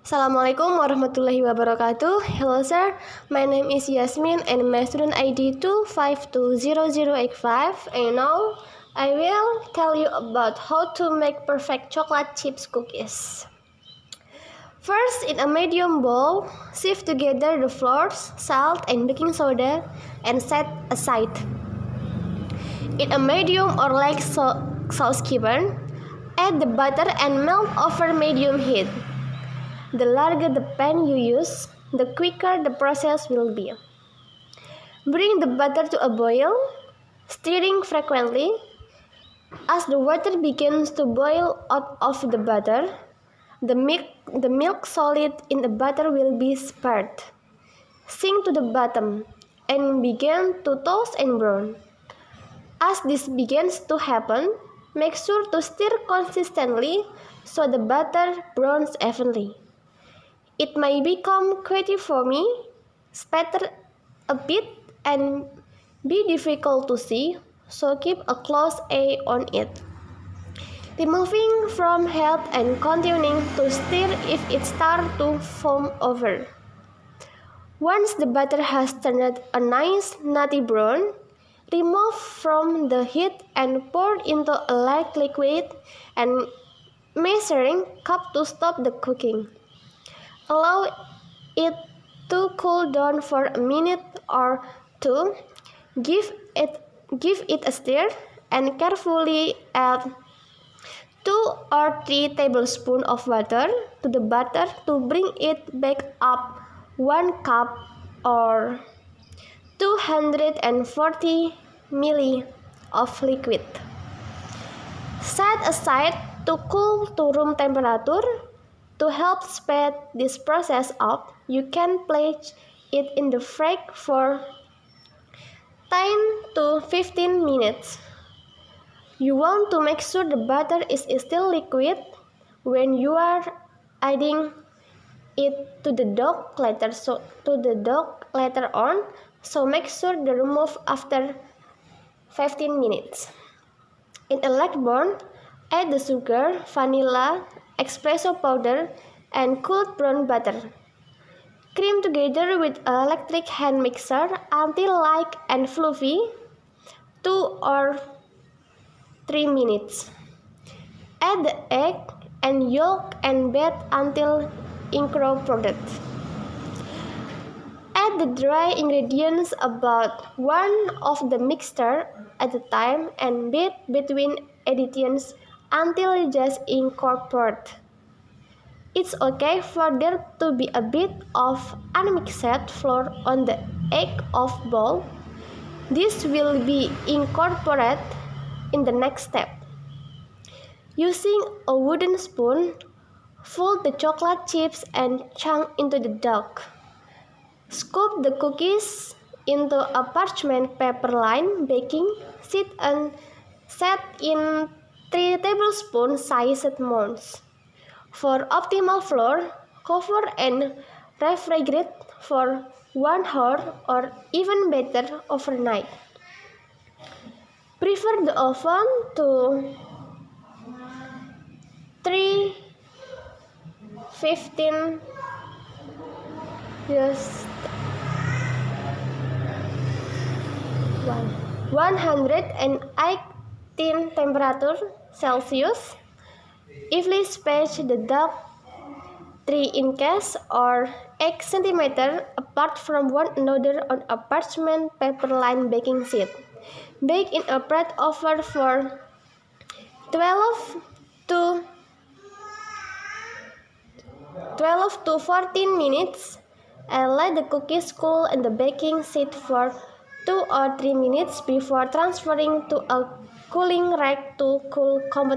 Assalamualaikum warahmatullahi wabarakatuh. Hello sir, my name is Yasmin and my student ID 2520085, and now I will tell you about how to make perfect chocolate chips cookies. First, in a medium bowl, sift together the flours, salt and baking soda and set aside. In a medium or light saucepan, add the butter and melt over medium heat. The larger the pan you use, the quicker the process will be. Bring the butter to a boil, stirring frequently. As the water begins to boil out of the butter, the milk solid in the butter will be spread. Sink to the bottom and begin to toast and brown. As this begins to happen, make sure to stir consistently so the butter browns evenly. It may become quite foamy, spatter a bit, and be difficult to see, so keep a close eye on it. Removing from heat and continuing to stir if it starts to foam over. Once the butter has turned a nice nutty brown, remove from the heat and pour into a light liquid and measuring cup to stop the cooking. Allow it to cool down for a minute or two. Give it a stir and carefully add 2 or 3 tablespoons of water to the butter to bring it back up 1 cup or 240 ml of liquid. Set aside to cool to room temperature. To help speed this process up, you can place it in the fridge for 10 to 15 minutes. You want to make sure the butter is still liquid when you are adding it to the dough later on, so make sure to remove after 15 minutes. In a light bowl, add the sugar, vanilla, espresso powder, and cooled brown butter. Cream together with an electric hand mixer until light and fluffy, 2 or 3 minutes. Add the egg and yolk and beat until incorporated. Add the dry ingredients about 1 of the mixture at a time and beat between additions until you just incorporate. It's okay for there to be a bit of unmixed flour on the egg of bowl. This will be incorporated in the next step. Using a wooden spoon, fold the chocolate chips and chunk into the dough. Scoop the cookies into a parchment paper lined baking sheet and set in 3 tablespoon sized molds. For optimal flour, cover and refrigerate for 1 hour or even better overnight. Prefer the oven to 315 118 temperature Celsius. Evenly space the dough 3 inches or 8 cm apart from one another on a parchment paper lined baking sheet. Bake in a bread oven for 12 to 14 minutes and let the cookies cool in the baking sheet for 2 or 3 minutes before transferring to a cooling rack to cool completely.